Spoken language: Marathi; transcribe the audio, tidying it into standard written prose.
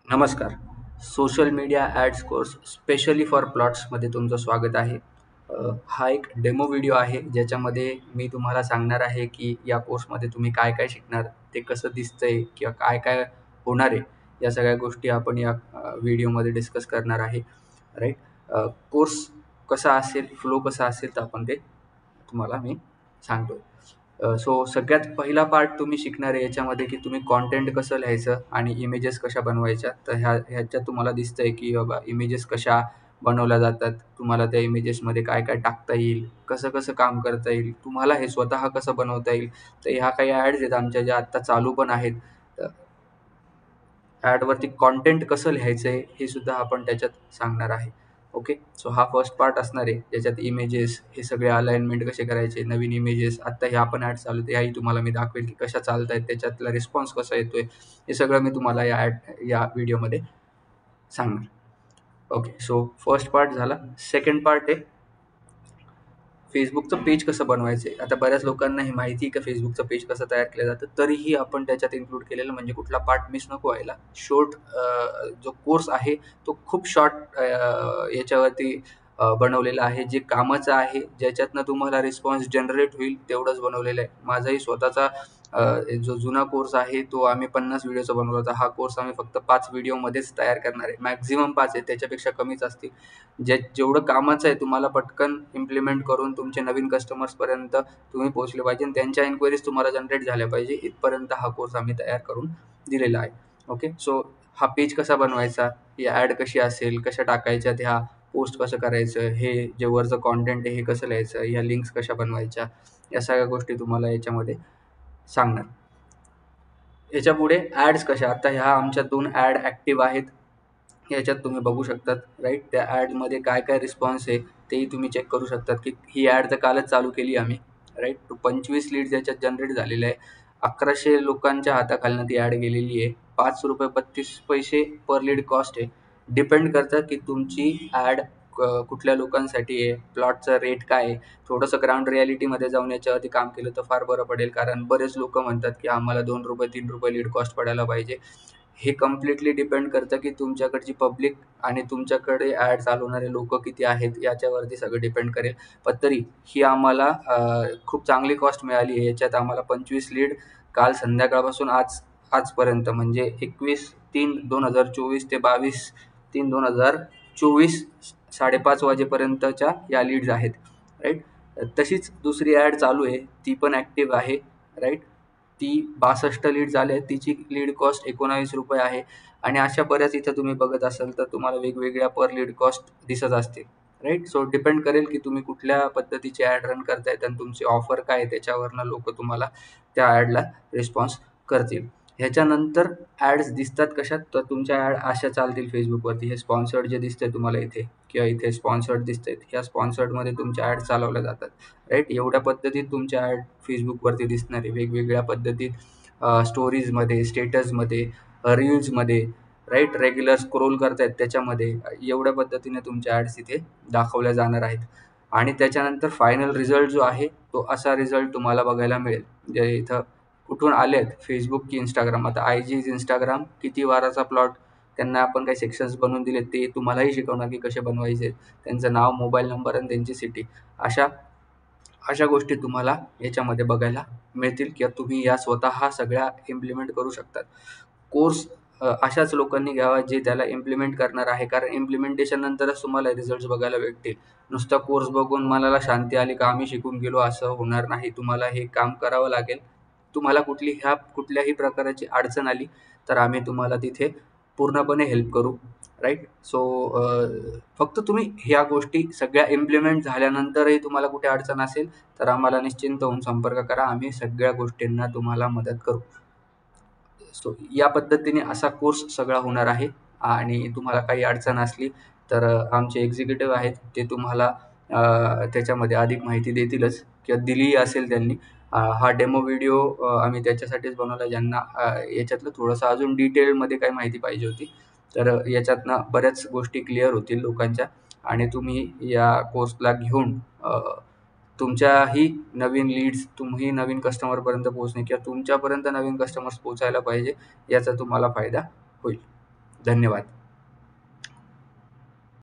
नमस्कार. Social media ads course specially for प्लॉट्समध्ये तुमचं स्वागत आहे. हा एक डेमो व्हिडिओ आहे ज्याच्यामध्ये मी तुम्हाला सांगणार आहे की या कोर्समध्ये तुम्ही काय-काय शिकणार, ते कसं दिसतंय किंवा काय-काय होणार आहे, या सगळ्या गोष्टी आपण या व्हिडिओमध्ये डिस्कस करणार आहे. राईट. कोर्स कसा असेल, फ्लो कसा असेल, तर आपण ते तुम्हाला मी सांगतो. सो सगळ्यात पहिला पार्ट तुम्ही शिकणार आहे याच्यामध्ये की तुम्ही कंटेंट कसं लिहायचं आणि इमेजेस कशा बनवायच्या. तर ह्याच्यात तुम्हाला दिसतंय की बाबा इमेजेस कशा बनवल्या जातात, तुम्हाला त्या इमेजेसमध्ये काय-काय टाकता येईल, कसं-कसं काम करता येईल, तुम्हाला हे स्वतः कसं बनवता येईल. तर ह्या काही ॲड्स आहेत आमच्या ज्या आत्ता चालू पण आहेत. तर ॲडवरती कंटेंट कसं लिहायचंय हे सुद्धा आपण त्याच्यात सांगणार आहे. ओके. सो हा फर्स्ट पार्ट असणार आहे. ज्याच्यात इमेजेस हे सगळे अलाइनमेंट कसे करायचे, नवीन इमेजेस आत्ता ह्या पण ॲड चालू आहेत, ह्याही तुम्हाला मी दाखवेल की कशा चालतायत, त्याच्यातला रिस्पॉन्स कसा येतोय, हे सगळं मी तुम्हाला या व्हिडिओमध्ये सांगणार. ओके. सो फर्स्ट पार्ट झाला. सेकंड पार्ट आहे Facebookचं पेज कसं बनवायचं आहे. आता बऱ्याच लोकांना हे माहिती आहे का Facebookचं पेज कसं तयार केलं जातं. तरीही आपण त्याच्यात इन्क्लूड केलेलं म्हणजे कुठला पार्ट मिस नको व्हायला. जो कोर्स आहे तो खूप शॉर्ट याच्यावरती बनवलेला आहे. जे कामाचं आहे, ज्याच्यातनं तुम्हाला रिस्पॉन्स जनरेट होईल तेवढंच बनवलेलं आहे. माझाही स्वतःचा जो जुना कोर्स आहे तो आम्ही 50 व्हिडिओचा बनवला होता. हा कोर्स आम्ही फक्त 5 व्हिडिओमध्येच तयार करणार आहे. मॅक्सिमम 5 आहे, त्याच्यापेक्षा कमीच असतील. जेवढं कामाचं आहे तुम्हाला पटकन इम्प्लिमेंट करून तुमचे नवीन कस्टमर्सपर्यंत तुम्ही पोहोचले पाहिजे आणि त्यांच्या इन्क्वायरीज तुम्हाला जनरेट झाल्या पाहिजे, इथपर्यंत हा कोर्स आम्ही तयार करून दिलेला आहे. ओके. सो हा पेज कसा बनवायचा, ही ॲड कशी असेल, कशा टाकायच्या त्या, पोस्ट कसं करायचं, हे जे वरचं कंटेंट आहे हे कसं लिहायचं, ह्या लिंक्स कशा बनवायच्या, या सगळ्या गोष्टी तुम्हाला याच्यामध्ये सांगणार. याच्यापुढे ॲड्स कशा, आता ह्या आमच्या 2 ॲड ॲक्टिव्ह आहेत. याच्यात तुम्ही बघू शकतात. राईट. त्या ॲडमध्ये काय-काय रिस्पॉन्स आहे तेही तुम्ही चेक करू शकतात की ही ॲड तर कालच चालू केली आम्ही. राईट. 25 लीड्स याच्यात जनरेट झालेले आहे. 1100 लोकांच्या हाताखालनं ती ॲड गेलेली आहे. ₹5.32 पर लीड कॉस्ट आहे. डिपेंड करतं की तुमची ॲड कुठल्या लोकांसाठी आहे, प्लॉटचा रेट काय आहे. थोडंसं ग्राउंड रिॲलिटीमध्ये जाऊन याच्यावरती काम केलं तर फार बरं पडेल, कारण बरेच लोकं म्हणतात की आम्हाला ₹2 ₹3 लीड कॉस्ट पडायला पाहिजे. हे कम्प्लिटली डिपेंड करतं की तुमच्याकडची पब्लिक आणि तुमच्याकडे ॲड चालवणारे लोकं किती आहेत याच्यावरती सगळं डिपेंड करेल. पण तरी ही आम्हाला खूप चांगली कॉस्ट मिळाली आहे. याच्यात आम्हाला 25 लीड काल संध्याकाळपासून आजपर्यंत म्हणजे 21/3/2024 ते 22/3/2024 5:30 वाजेपर्यंतच्या या लीड्स आहेत. राईट. तशीच दुसरी ॲड चालू आहे, ती पण ॲक्टिव्ह आहे. राईट. ती 62 लीड्स आले आहेत. तिची लीड कॉस्ट ₹19 आहे आणि अशा बऱ्याच इथं तुम्ही बघत असाल तर तुम्हाला वेगवेगळ्या पर लीड कॉस्ट दिसत असतील. राईट. सो डिपेंड करेल की तुम्ही कुठल्या पद्धतीची ॲड रन करतायत आणि तुमची ऑफर काय आहे, त्याच्यावरनं लोकं तुम्हाला त्या ॲडला रिस्पॉन्स करतील. ह्याच्यानंतर ॲड्स दिसतात कशात, तर तुमच्या ॲड अशा चालतील Facebookवरती. हे स्पॉन्सर्ड जे दिसतंय तुम्हाला इथे किंवा इथे स्पॉन्सर्ड दिसतायत, ह्या स्पॉन्सर्डमध्ये तुमच्या ॲड चालवल्या जातात. राईट. एवढ्या पद्धतीत तुमच्या ॲड Facebookवरती दिसणार आहे. वेगवेगळ्या पद्धतीत स्टोरीजमध्ये, स्टेटसमध्ये, रील्समध्ये, राईट. रेग्युलर स्क्रोल करतायत त्याच्यामध्ये, एवढ्या पद्धतीने तुमच्या ॲड्स इथे दाखवल्या जाणार आहेत. आणि त्याच्यानंतर फायनल रिझल्ट जो आहे तो असा रिझल्ट तुम्हाला बघायला मिळेल. जे इथं कुठून आलेत, Facebook की Instagram. आता IG इज Instagram, किती वाराचा प्लॉट, त्यांना आपण काही सेक्शन्स बनवून दिलेत, ते तुम्हालाही शिकवणार की कसे बनवायचे, त्यांचं नाव, मोबाईल नंबर आणि त्यांची सिटी. अशा अशा गोष्टी तुम्हाला याच्यामध्ये बघायला मिळतील किंवा तुम्ही या स्वतः सगळ्या इम्प्लिमेंट करू शकतात. कोर्स अशाच लोकांनी घ्यावा जे त्याला इम्प्लिमेंट करणार आहे, कारण इम्प्लिमेंटेशन नंतरच तुम्हाला रिझल्ट्स बघायला भेटतील. नुसता कोर्स बघून मनाला शांती आली का आम्ही शिकून गेलो असं होणार नाही. तुम्हाला हे काम करावं लागेल. तुम्हाला कुठल्याही प्रकारची अडचण आली तर आम्ही तुम्हाला तिथे पूर्णपणे हेल्प करू. राईट. सो फक्त तुम्ही ह्या गोष्टी सगळ्या इम्प्लिमेंट झाल्यानंतरही तुम्हाला कुठे अडचण असेल तर आम्हाला निश्चिंत होऊन संपर्क करा. आम्ही सगळ्या गोष्टींना तुम्हाला मदत करू. सो या पद्धतीने असा कोर्स सगळा होणार आहे आणि तुम्हाला काही अडचण असली तर आमचे एक्झिक्युटिव्ह आहेत, ते तुम्हाला त्याच्यामध्ये अधिक माहिती देतीलच किंवा दिलीही असेल त्यांनी. हा डेमो व्हिडिओ आम्ही त्याच्यासाठीच बनवला, ज्यांना याच्यातलं थोडंसं अजून डिटेलमध्ये काही माहिती पाहिजे होती. तर याच्यातनं बऱ्याच गोष्टी क्लिअर होतील लोकांच्या आणि तुम्ही या कोर्सला घेऊन तुमच्याही नवीन लीड्स, तुम्ही नवीन कस्टमरपर्यंत पोहोचणे किंवा तुमच्यापर्यंत नवीन कस्टमर्स पोहोचायला पाहिजे, याचा तुम्हाला फायदा होईल. धन्यवाद.